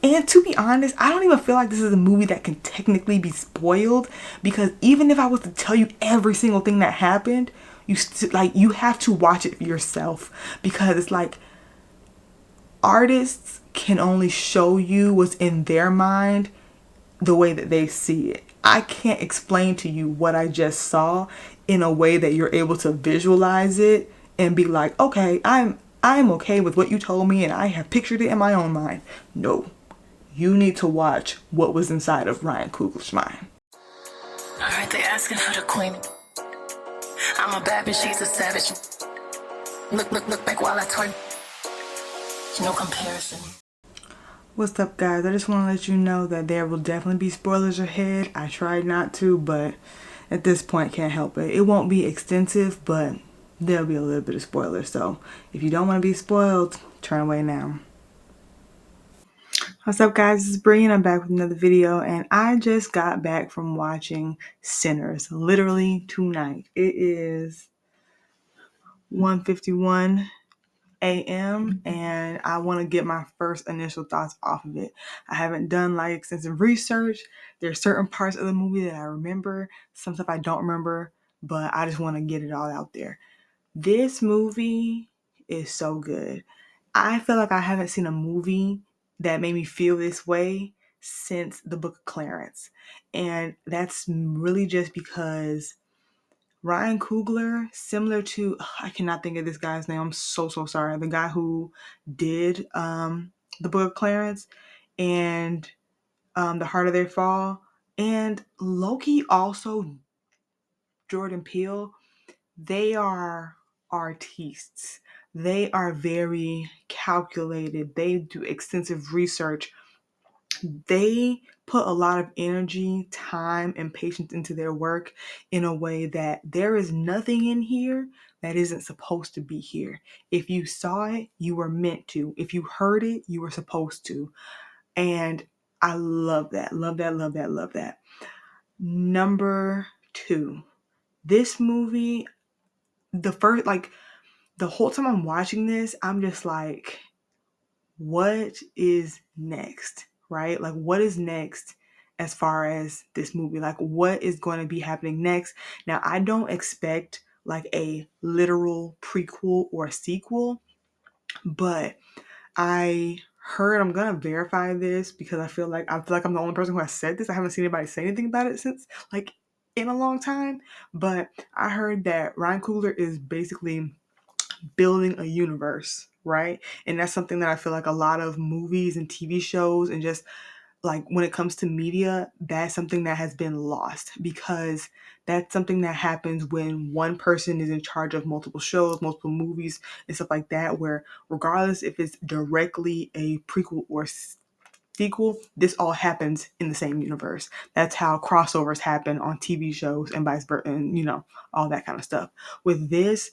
And to be honest, I don't even feel like this is a movie that can technically be spoiled, because even if I was to tell you every single thing that happened, you have to watch it for yourself, because it's like artists can only show you what's in their mind the way that they see it. I can't explain to you what I just saw in a way that you're able to visualize it and be like, okay, I'm okay with what you told me and I have pictured it in my own mind. No. You need to watch what was inside of Ryan Coogler's mind. Alright, they asking for the queen. I'm a bad bitch, she's a savage. Look back while I twerk. No comparison. What's up, guys? I just want to let you know that there will definitely be spoilers ahead. I tried not to, but at this point can't help it. It won't be extensive, but there'll be a little bit of spoilers. So if you don't want to be spoiled, turn away now. What's up, guys? This is Bree and I'm back with another video, and I just got back from watching Sinners literally tonight. It is 1:51 a.m. and I want to get my first initial thoughts off of it. I haven't done like extensive research. There's certain parts of the movie that I remember, some stuff I don't remember, but I just want to get it all out there. This movie is so good. I feel like I haven't seen a movie that made me feel this way since the Book of Clarence. And that's really just because Ryan Coogler, similar to, I cannot think of this guy's name. I'm so sorry. The guy who did the Book of Clarence and The Heart of Their Fall, and Loki also, Jordan Peele, they are artists. They are very calculated. They do extensive research. They put a lot of energy, time, and patience into their work in a way that there is nothing in here that isn't supposed to be here. If you saw it, you were meant to. If you heard it, you were supposed to. And I love that. Love that, love that, love that. Number 2. This movie, the whole time I'm watching this, I'm just like, what is next, right? Like, what is next as far as this movie? Like, what is going to be happening next? Now, I don't expect like a literal prequel or sequel, but I heard, I'm gonna verify this because I feel like I'm the only person who has said this. I haven't seen anybody say anything about it since like in a long time, but I heard that Ryan Coogler is basically building a universe, right? And that's something that I feel like a lot of movies and TV shows and just like when it comes to media, that's something that has been lost, because that's something that happens when one person is in charge of multiple shows, multiple movies, and stuff like that, where regardless if it's directly a prequel or sequel, this all happens in the same universe. That's how crossovers happen on TV shows and vice versa, and all that kind of stuff. With this,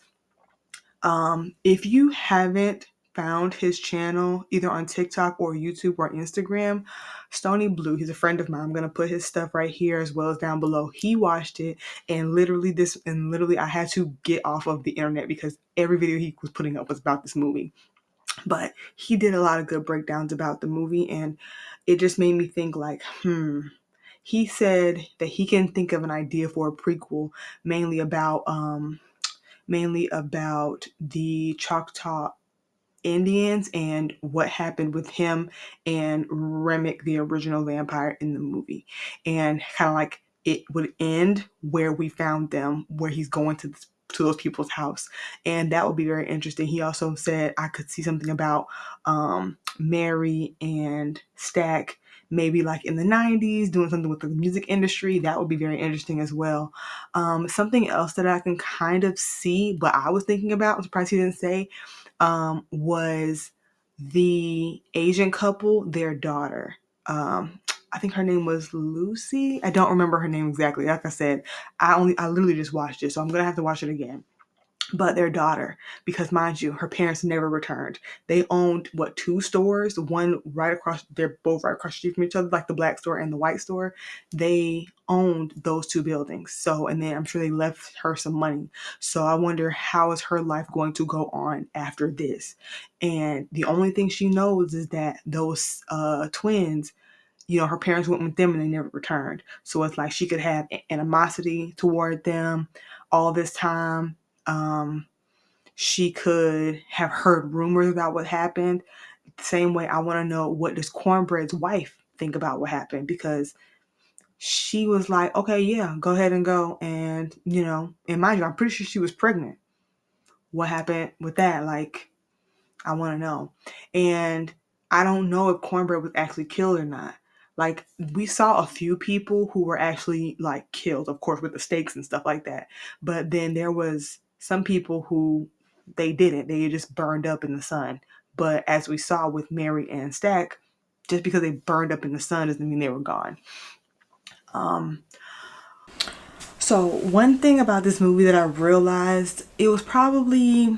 if you haven't found his channel either on TikTok or YouTube or Instagram, Stony Blue, he's a friend of mine. I'm gonna put his stuff right here as well as down below. He watched it, and literally I had to get off of the internet because every video he was putting up was about this movie. But he did a lot of good breakdowns about the movie, and it just made me think like, he said that he can think of an idea for a prequel mainly about the Choctaw Indians and what happened with him and Remick, the original vampire in the movie. And kind of like it would end where we found them, where he's going to those people's house. And that would be very interesting. He also said I could see something about Mary and Stack maybe like in the 90s doing something with the music industry. That would be very interesting as well. Something else that I can kind of see, but I was thinking about, I'm surprised he didn't say, was the Asian couple, their daughter. I think her name was Lucy. I don't remember her name exactly. Like I said, I literally just watched it, so I'm gonna have to watch it again. but their daughter, because mind you, her parents never returned. They owned what, two stores, one right across, they're both right across the street from each other, like the black store and the white store. They owned those two buildings. So, and then I'm sure they left her some money. So I wonder, how is her life going to go on after this? And the only thing she knows is that those twins, her parents went with them and they never returned. So it's like she could have animosity toward them all this time. She could have heard rumors about what happened. The same way, I want to know, what does Cornbread's wife think about what happened? Because she was like, okay, yeah, go ahead and go. And, and mind you, I'm pretty sure she was pregnant. What happened with that? Like, I want to know. And I don't know if Cornbread was actually killed or not. Like, we saw a few people who were actually like killed, of course, with the stakes and stuff like that. But then there was some people who they didn't. They just burned up in the sun. But as we saw with Mary and Stack, just because they burned up in the sun doesn't mean they were gone. So one thing about this movie that I realized, it was probably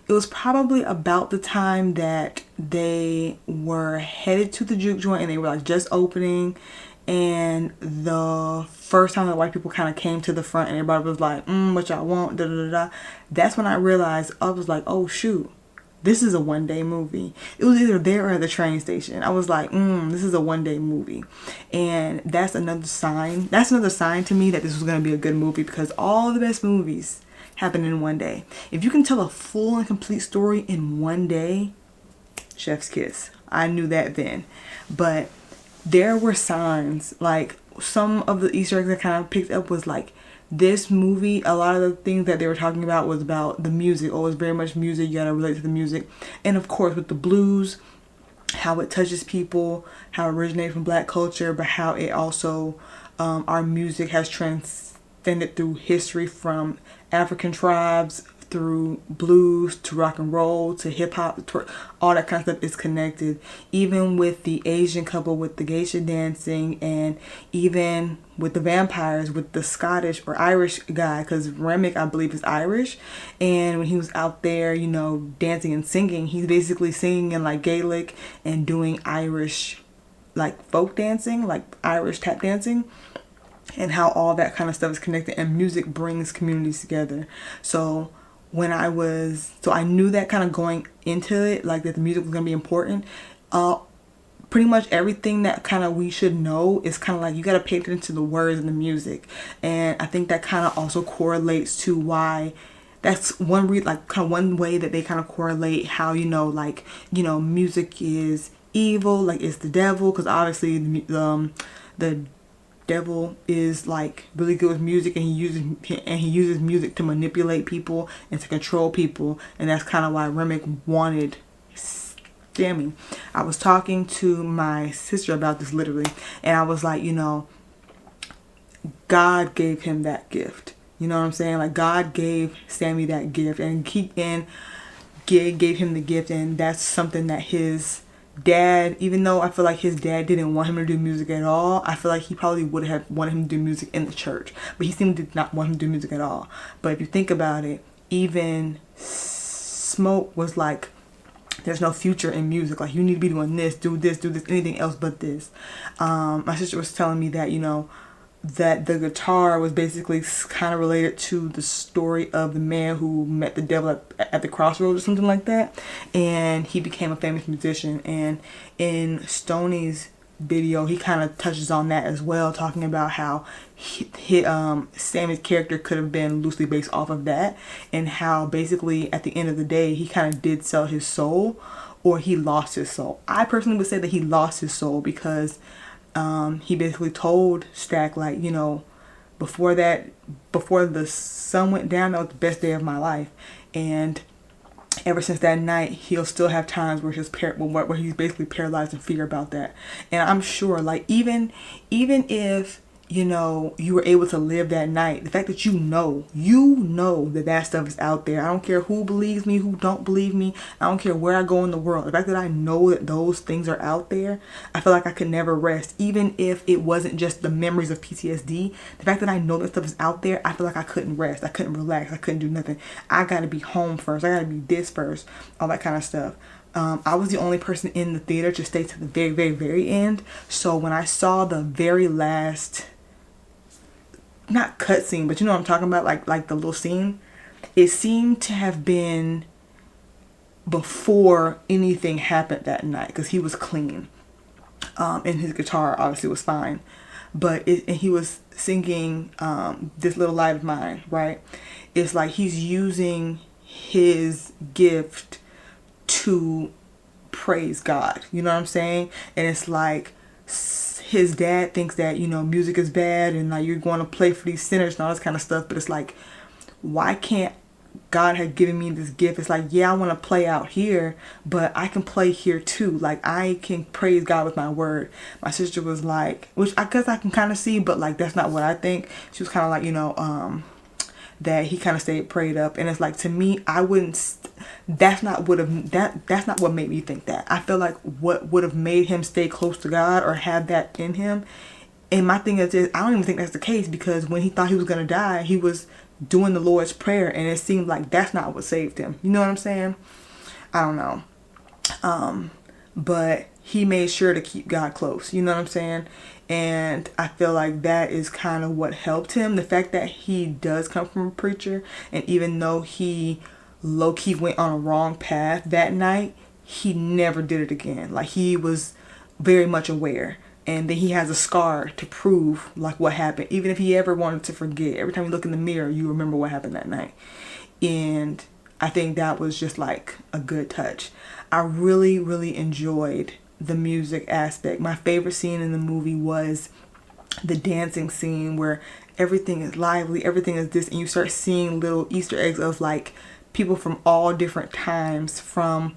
about the time that they were headed to the juke joint and they were like just opening, and the first time the white people kind of came to the front and everybody was like, what y'all want, da da da da. That's when I realized, I was like, oh shoot, this is a one-day movie. It was either there or at the train station. I was like, this is a one-day movie. And that's another sign. That's another sign to me that this was going to be a good movie, because all the best movies happen in one day. If you can tell a full and complete story in one day, chef's kiss. I knew that then. But there were signs, like some of the Easter eggs I kind of picked up was like, this movie, a lot of the things that they were talking about was about the music. Oh, it's very much music. You gotta relate to the music. And of course, with the blues, how it touches people, how it originated from black culture, but how it also, our music has transcended through history, from African tribes through blues to rock and roll to hip hop, all that kind of stuff is connected. Even with the Asian couple with the geisha dancing, and even with the vampires with the Scottish or Irish guy, because Remick, I believe, is Irish. And when he was out there, dancing and singing, he's basically singing in like Gaelic and doing Irish like folk dancing, like Irish tap dancing, and how all that kind of stuff is connected, and music brings communities together. So I knew that kind of going into it, like that the music was going to be important. Pretty much everything that kind of we should know is kind of like, you got to pay attention to the words and the music. And I think that kind of also correlates to why, that's like kind of one way that they kind of correlate how, music is evil, like it's the devil, because obviously the devil is like really good with music, and he uses music to manipulate people and to control people. And that's kind of why Remick wanted Sammy. I was talking to my sister about this literally, and I was like, God gave him that gift. You know what I'm saying? Like, God gave Sammy that gift, and gave him the gift, and that's something that his dad, even though I feel like his dad didn't want him to do music at all, I feel like he probably would have wanted him to do music in the church, but he seemed to not want him to do music at all. But if you think about it, even Smoke was like, there's no future in music, like you need to be doing this, do this, anything else but this. My sister was telling me that, that the guitar was basically kind of related to the story of the man who met the devil at the crossroads or something like that, and he became a famous musician. And in Stoney's video, he kind of touches on that as well, talking about how Sammy's character could have been loosely based off of that, and how basically at the end of the day he kind of did sell his soul, or he lost his soul. I personally would say that he lost his soul, because he basically told Stack, like, before the sun went down, that was the best day of my life. And ever since that night, he'll still have times where he's basically paralyzed in fear about that. And I'm sure, like, even if you know, you were able to live that night. The fact that you know that that stuff is out there. I don't care who believes me, who don't believe me. I don't care where I go in the world. The fact that I know that those things are out there, I feel like I could never rest. Even if it wasn't just the memories of PTSD, the fact that I know that stuff is out there, I feel like I couldn't rest. I couldn't relax. I couldn't do nothing. I gotta be home first. I gotta be this first. All that kind of stuff. I was the only person in the theater to stay to the very, very, very end. So when I saw the very last, not cutscene, but you know what I'm talking about, like the little scene, it seemed to have been before anything happened that night because he was clean, and his guitar obviously was fine, but and he was singing This Little Light of Mine, right? It's like he's using his gift to praise God, you know what I'm saying? And it's like his dad thinks that, you know, music is bad and like you're going to play for these sinners and all this kind of stuff, but it's like, why can't God had given me this gift? It's like, yeah, I want to play out here, but I can play here too. Like I can praise God with my word. My sister was like, which I guess I can kind of see, but like that's not what I think. She was kind of like, you know, that he kind of stayed prayed up, and it's like, to me, I wouldn't, that's not what made me think that. I feel like what would have made him stay close to God or have that in him, and my thing is I don't even think that's the case, because when he thought he was gonna die, he was doing the Lord's Prayer, and it seemed like that's not what saved him. You know what I'm saying? I don't know. But he made sure to keep God close. You know what I'm saying? And I feel like that is kind of what helped him. The fact that he does come from a preacher, and even though he low-key went on a wrong path that night, he never did it again. Like he was very much aware. And then he has a scar to prove like what happened. Even if he ever wanted to forget, every time you look in the mirror, you remember what happened that night. And I think that was just like a good touch. I really, really enjoyed the music aspect. My favorite scene in the movie was the dancing scene where everything is lively, everything is this, and you start seeing little Easter eggs of like people from all different times, from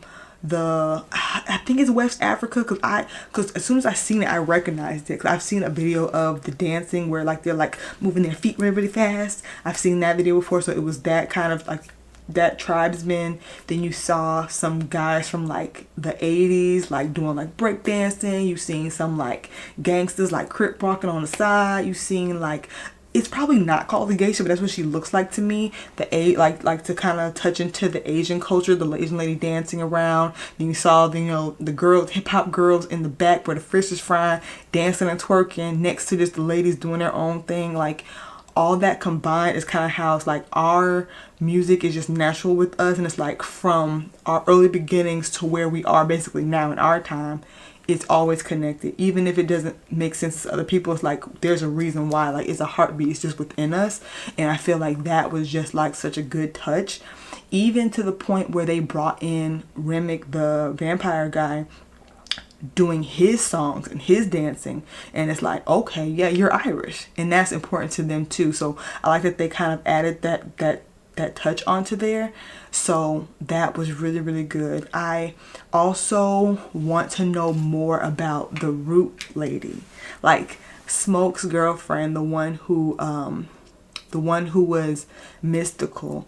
I think it's West Africa, because as soon as I seen it, I recognized it, because I've seen a video of the dancing where like they're like moving their feet really, really fast. I've seen that video before, so it was that kind of like that tribesman. Then you saw some guys from like the 80s like doing like break dancing. You seen some like gangsters like crip walking on the side. You seen like, it's probably not called the geisha, but that's what she looks like to me. Like to kind of touch into the Asian culture, the Asian lady dancing around. Then you saw the, you know, the girls, hip hop girls in the back where the fish is frying, dancing and twerking next to just the ladies doing their own thing. Like all that combined is kind of how it's like our music is just natural with us, and it's like from our early beginnings to where we are basically now in our time, it's always connected. Even if it doesn't make sense to other people, it's like there's a reason why. Like it's a heartbeat, it's just within us. And I feel like that was just like such a good touch, even to the point where they brought in Remick, the vampire guy, doing his songs and his dancing, and it's like, okay, yeah, you're Irish, and that's important to them too. So I like that they kind of added that touch onto there. So that was really, really good. I also want to know more about the root lady, like Smoke's girlfriend, the one who was mystical.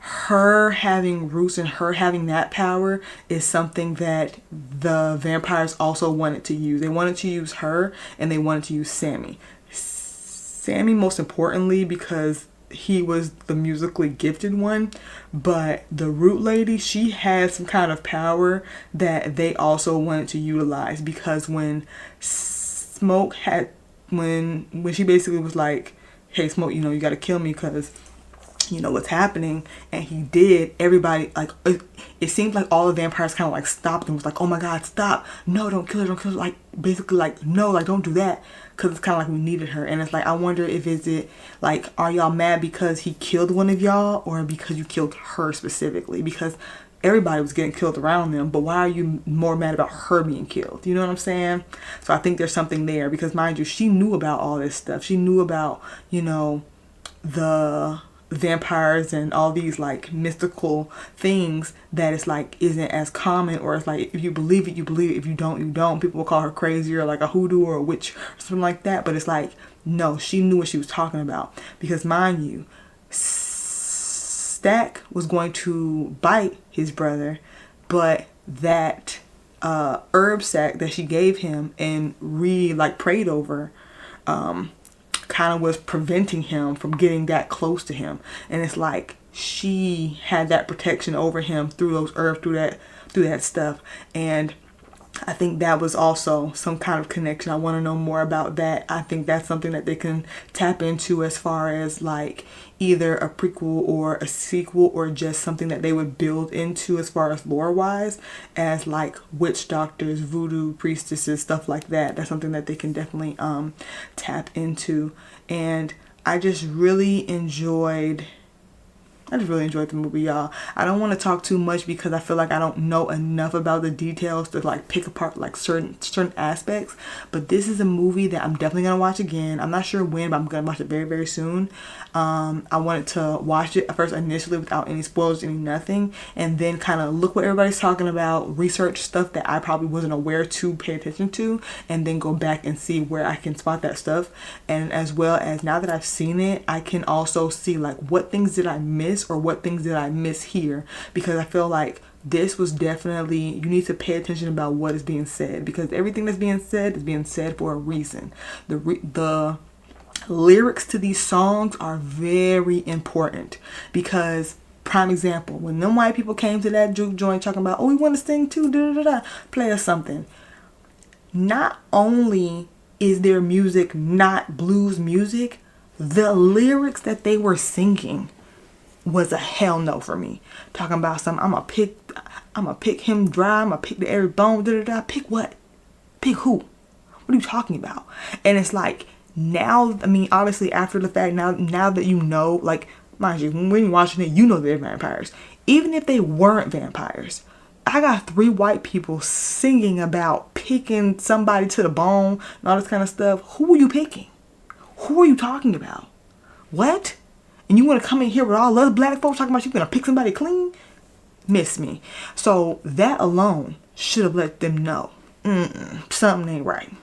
Her having roots and her having that power is something that the vampires also wanted to use. They wanted to use her, and they wanted to use Sammy. Sammy most importantly because he was the musically gifted one, but the root lady, she has some kind of power that they also wanted to utilize, because when Smoke had, when she basically was like, hey Smoke, you know, you gotta kill me because you know what's happening, and he did, everybody like it seemed like all the vampires kind of like stopped and was like, oh my god, stop, no, don't kill her, don't kill her, like basically like, no, like don't do that, because it's kind of like we needed her. And it's like, I wonder if is it like, are y'all mad because he killed one of y'all, or because you killed her specifically? Because everybody was getting killed around them, but why are you more mad about her being killed? You know what I'm saying? So I think there's something there, because mind you, she knew about all this stuff. She knew about, you know, the vampires and all these like mystical things that it's like isn't as common, or it's like if you believe it, you believe it. If you don't, you don't. People will call her crazy or like a hoodoo or a witch or something like that. But it's like, no, she knew what she was talking about. Because mind you, Stack was going to bite his brother, but that herb sack that she gave him and prayed over, kind of was preventing him from getting that close to him. And it's like she had that protection over him through those herbs, through that stuff. And I think that was also some kind of connection. I want to know more about that. I think that's something that they can tap into as far as like either a prequel or a sequel, or just something that they would build into as far as lore wise, as like witch doctors, voodoo priestesses, stuff like that. That's something that they can definitely tap into. And I just really enjoyed the movie, y'all. I don't want to talk too much because I feel like I don't know enough about the details to like pick apart like certain aspects. But this is a movie that I'm definitely gonna watch again. I'm not sure when, but I'm gonna watch it very, very soon. I wanted to watch it first initially without any spoilers, any nothing, and then kind of look what everybody's talking about, research stuff that I probably wasn't aware to pay attention to, and then go back and see where I can spot that stuff. And as well as now that I've seen it, I can also see like what things did I miss or what things did I miss here, because I feel like this was definitely, you need to pay attention about what is being said, because everything that's being said is being said for a reason. The lyrics to these songs are very important, because prime example, when them white people came to that juke joint talking about, oh, we want to sing too, da da da, play us something. Not only is their music not blues music, the lyrics that they were singing was a hell no for me. Talking about something, I'm gonna pick him dry, I'm gonna pick the every bone, da da da. Pick what? Pick who? What are you talking about? And it's like, now, I mean, obviously after the fact, now that you know, like, mind you, when you're watching it, you know they're vampires. Even if they weren't vampires, I got 3 white people singing about picking somebody to the bone and all this kind of stuff. Who are you picking? Who are you talking about? What? And you want to come in here with all other black folks talking about you gonna pick somebody clean? Miss me. So that alone should have let them know something ain't right.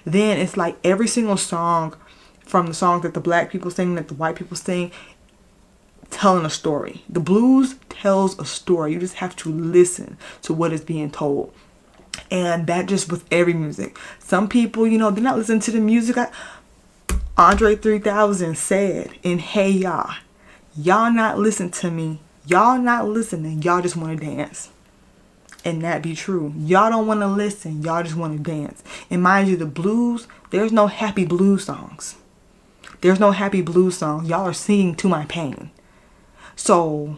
Then it's like every single song, from the songs that the black people sing, that the white people sing, telling a story. The blues tells a story. You just have to listen to what is being told. And that just with every music. Some people, you know, they're not listening to the music. Andre 3000 said in Hey Ya, y'all not listen to me. Y'all not listening. Y'all just want to dance. And that be true. Y'all don't want to listen. Y'all just want to dance. And mind you, the blues, there's no happy blues songs. There's no happy blues songs. Y'all are singing to my pain. So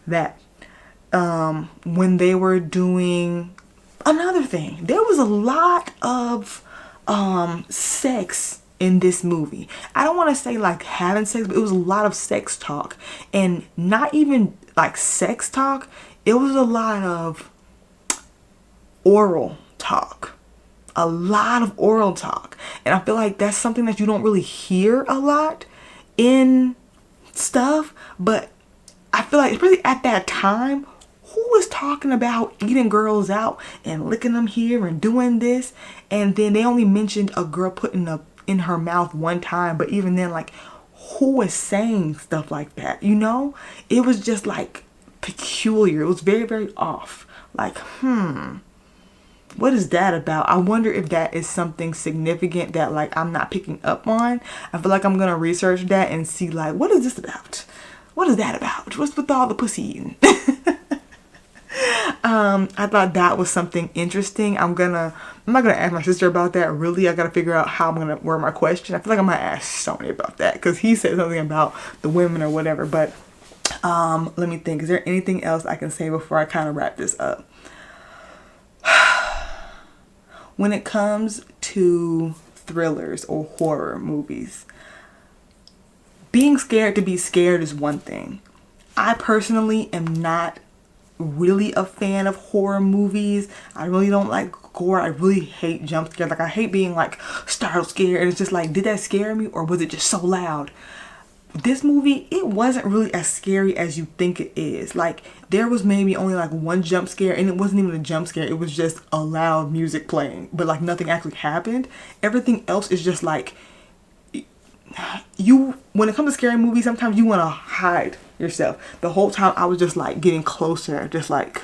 that when they were doing another thing, there was a lot of sex in this movie. I don't want to say like having sex, but it was a lot of sex talk. And not even like sex talk, it was a lot of oral talk. A lot of oral talk. And I feel like that's something that you don't really hear a lot in stuff. But I feel like, especially at that time, who was talking about eating girls out and licking them here and doing this? And then they only mentioned a girl putting in her mouth one time. But even then, like, who was saying stuff like that? You know? It was just like peculiar. It was very, very off. Like, what is that about? I wonder if that is something significant that like I'm not picking up on. I feel like I'm gonna research that and see like, what is this about? What is that about? What's with all the pussy eating? I thought that was something interesting. I'm not gonna ask my sister about that. Really, I gotta figure out how I'm gonna word my question. I feel like I'm gonna ask Sony about that because he said something about the women or whatever. But let me think. Is there anything else I can say before I kind of wrap this up? When it comes to thrillers or horror movies, being scared to be scared is one thing. I personally am not really a fan of horror movies. I really don't like gore. I really hate jump scares. Like, I hate being like startled scared and it's just like, did that scare me or was it just so loud? this movie, it wasn't really as scary as you think it is. Like, there was maybe only like one jump scare, and it wasn't even a jump scare. It was just a loud music playing, but like nothing actually happened. Everything else is just like, you, when it comes to scary movies, sometimes you want to hide yourself. The whole time I was just like getting closer, just like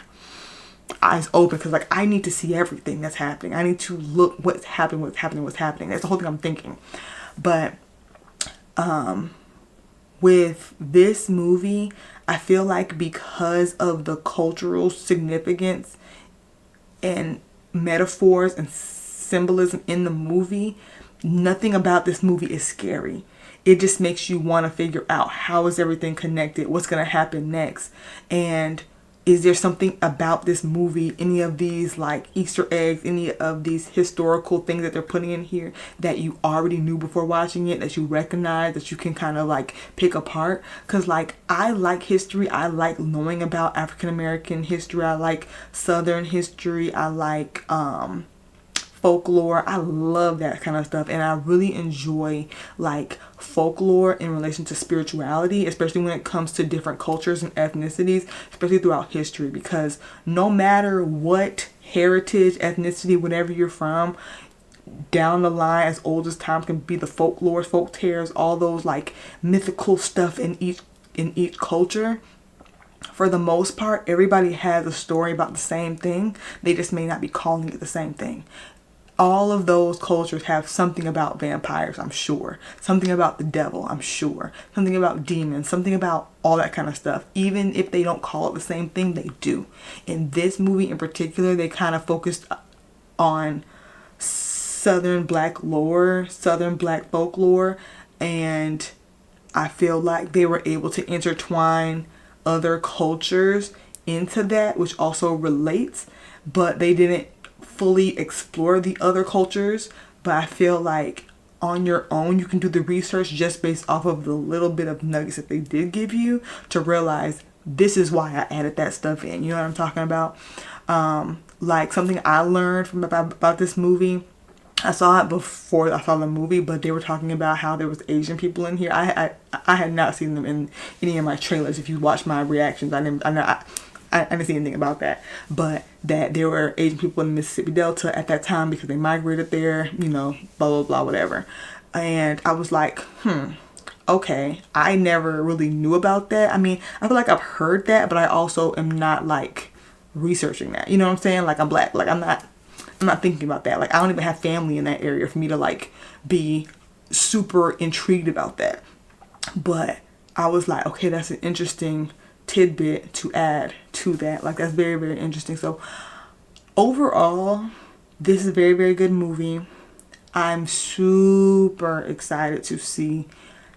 eyes open, because like I need to see everything that's happening. I need to look what's happening, what's happening, what's happening. That's the whole thing I'm thinking. But with this movie, I feel like because of the cultural significance and metaphors and symbolism in the movie, nothing about this movie is scary. It just makes you want to figure out, how is everything connected? What's going to happen next? And is there something about this movie, any of these like Easter eggs, any of these historical things that they're putting in here that you already knew before watching it, that you recognize, that you can kind of like pick apart? Because like, I like history. I like knowing about African American history. I like Southern history. I like folklore. I love that kind of stuff, and I really enjoy like folklore in relation to spirituality, especially when it comes to different cultures and ethnicities, especially throughout history, because no matter what heritage, ethnicity, whatever you're from, down the line, as old as time can be, the folklore, folk tales, all those like mythical stuff in each culture, for the most part, everybody has a story about the same thing. They just may not be calling it the same thing. All of those cultures have something about vampires, I'm sure. Something about the devil, I'm sure. Something about demons, something about all that kind of stuff. Even if they don't call it the same thing, they do. In this movie in particular, they kind of focused on Southern Black lore, Southern Black folklore, and I feel like they were able to intertwine other cultures into that, which also relates, but they didn't fully explore the other cultures. But I feel like on your own, you can do the research just based off of the little bit of nuggets that they did give you to realize this is why I added that stuff in. You know what I'm talking about? Like something I learned from about this movie. I saw it before I saw the movie, but they were talking about how there was Asian people in here. I had not seen them in any of my trailers. If you watch my reactions, I didn't see anything about that. But that there were Asian people in the Mississippi Delta at that time because they migrated there, you know, blah, blah, blah, whatever. And I was like, okay, I never really knew about that. I mean, I feel like I've heard that, but I also am not like researching that. You know what I'm saying? Like, I'm black. Like, I'm not thinking about that. Like, I don't even have family in that area for me to like be super intrigued about that. But I was like, okay, that's an interesting tidbit to add to that. Like, that's very, very interesting. So overall, this is a very, very good movie. I'm super excited to see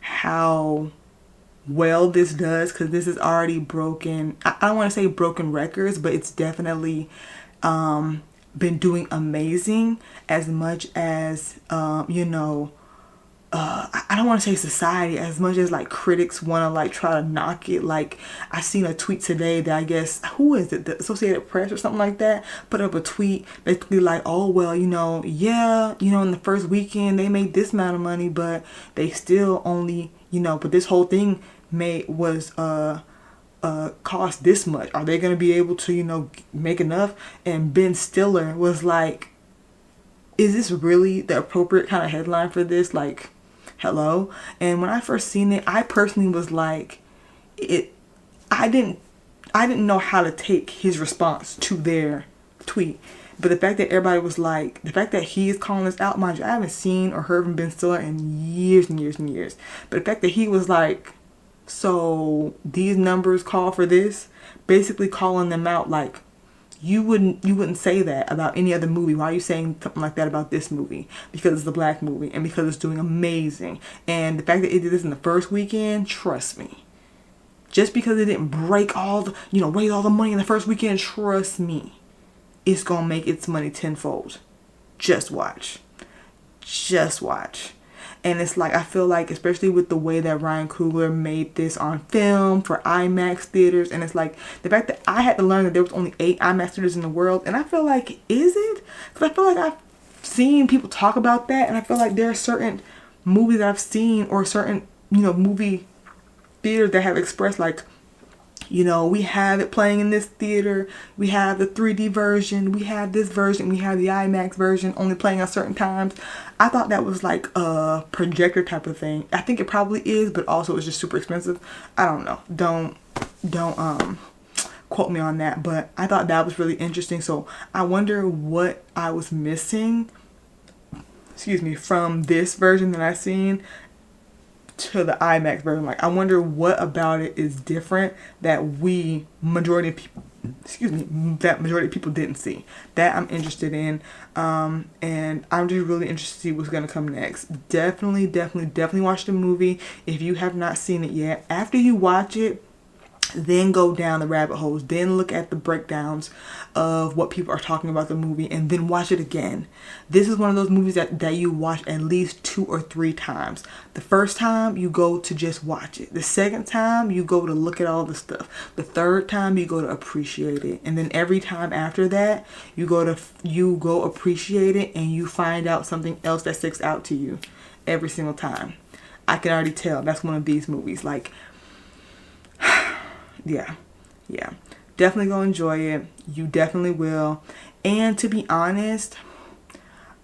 how well this does, because this is already broken. I don't want to say broken records, but it's definitely been doing amazing, as much as I don't want to say society, as much as like critics want to like try to knock it. Like, I seen a tweet today that, I guess, who is it, the Associated Press or something like that, put up a tweet basically like, oh well, yeah, in the first weekend they made this amount of money, but they still only, but this whole thing was cost this much. Are they going to be able to make enough? And Ben Stiller was like, is this really the appropriate kind of headline for this? Like, hello. And when I first seen it, I personally was like, I didn't know how to take his response to their tweet. But the fact that everybody was like, the fact that he is calling this out, mind you, I haven't seen or heard from Ben Stiller in years and years and years. But the fact that he was like, so these numbers call for this, basically calling them out, like, you wouldn't say that about any other movie. Why are you saying something like that about this movie? Because it's a black movie and because it's doing amazing. And the fact that it did this in the first weekend, trust me. Just because it didn't break all the, raise all the money in the first weekend, trust me, it's gonna make its money tenfold. Just watch. Just watch. And it's like, I feel like, especially with the way that Ryan Coogler made this on film for IMAX theaters, and it's like the fact that I had to learn that there was only 8 IMAX theaters in the world, and I feel like, is it? Because I feel like I've seen people talk about that, and I feel like there are certain movies that I've seen, or certain, movie theaters that have expressed like, you know, we have it playing in this theater, we have the 3D version, we have this version, we have the IMAX version only playing at certain times. I thought that was like a projector type of thing. I think it probably is, but also it's just super expensive. I don't know. Don't quote me on that, but I thought that was really interesting. So I wonder what I was missing, excuse me, from this version that I've seen to the IMAX version. Like, I wonder what about it is different that majority of people, excuse me, that majority of people didn't see. That I'm interested in, and I'm just really interested to see what's gonna come next. Definitely watch the movie if you have not seen it yet. After you watch it, then go down the rabbit holes, then look at the breakdowns of what people are talking about the movie, and then watch it again. This is one of those movies that you watch at least 2 or 3 times. The first time you go to just watch it. The second time you go to look at all the stuff. The third time you go to appreciate it. And then every time after that, you go appreciate it, and you find out something else that sticks out to you every single time. I can already tell that's one of these movies. Like, yeah, definitely go enjoy it. You definitely will. And to be honest,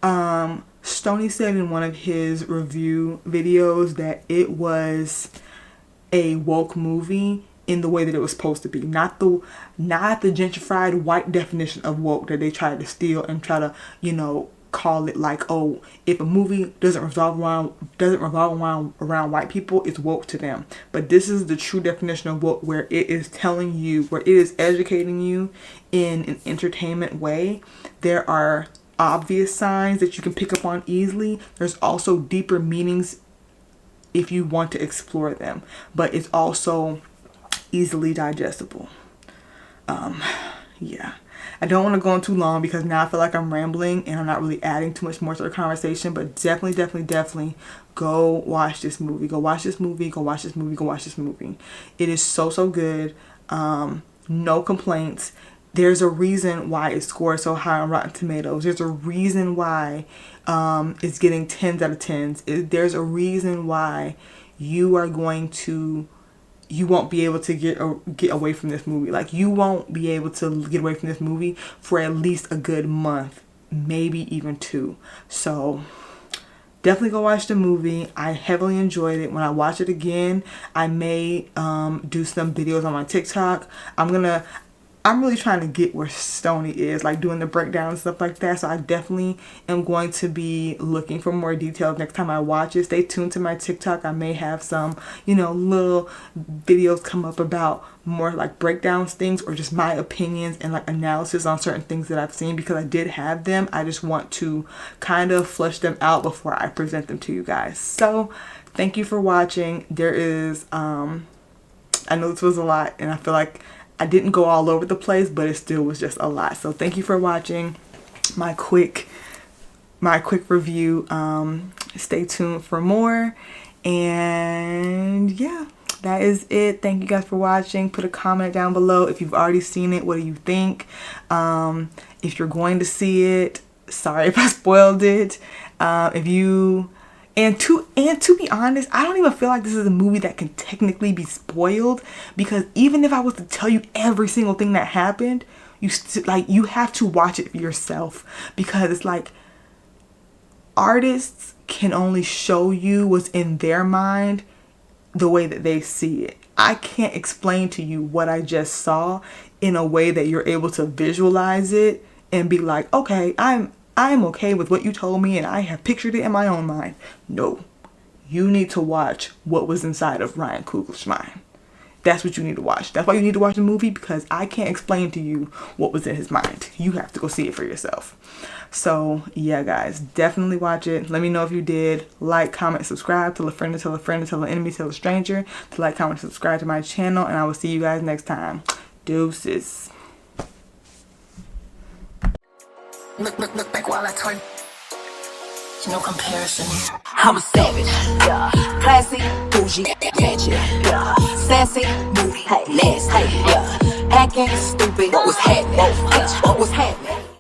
Stoney said in one of his review videos that it was a woke movie in the way that it was supposed to be, not the gentrified white definition of woke that they tried to steal and try to, you know, call it like, oh, if a movie doesn't revolve around white people, it's woke to them. But this is the true definition of woke, where it is telling you, where it is educating you in an entertainment way. There are obvious signs that you can pick up on easily. There's also deeper meanings if you want to explore them, but it's also easily digestible. Yeah. I don't want to go on too long because now I feel like I'm rambling and I'm not really adding too much more to the conversation, but definitely go watch this movie. Go watch this movie. It is so good. No complaints. There's a reason why it scored so high on Rotten Tomatoes. There's a reason why it's getting 10s out of 10s. There's a reason why you won't be able to get away from this movie. Like, you won't be able to get away from this movie for at least a good month, maybe even 2. So definitely go watch the movie. I heavily enjoyed it. When I watch it again, I may do some videos on my TikTok. I'm really trying to get where Stoney is, like doing the breakdown and stuff like that. So I definitely am going to be looking for more details next time I watch it. Stay tuned to my TikTok. I may have some, you know, little videos come up about more like breakdowns things, or just my opinions and like analysis on certain things that I've seen, because I did have them. I just want to kind of flesh them out before I present them to you guys. So thank you for watching. There is, I know this was a lot, and I feel like I didn't go all over the place, but it still was just a lot. So thank you for watching my quick review. Stay tuned for more. And yeah, that is it. Thank you guys for watching. Put a comment down below if you've already seen it. What do you think? If you're going to see it, sorry if I spoiled it. And to be honest, I don't even feel like this is a movie that can technically be spoiled, because even if I was to tell you every single thing that happened, you have to watch it for yourself, because it's like artists can only show you what's in their mind the way that they see it. I can't explain to you what I just saw in a way that you're able to visualize it and be like, okay, I'm okay with what you told me and I have pictured it in my own mind. No, you need to watch what was inside of Ryan Coogler's mind. That's what you need to watch. That's why you need to watch the movie, because I can't explain to you what was in his mind. You have to go see it for yourself. So yeah, guys, definitely watch it. Let me know if you did. Like, comment, subscribe. Tell a friend, tell an enemy, tell a stranger to like, comment, subscribe to my channel, and I will see you guys next time. Deuces. Look back while I twerk. No comparison. I'm a savage, yeah. Classy, bougie, ratchet, yeah. Sassy, moody, nasty, yeah. Acting stupid, what was happening? What was happening?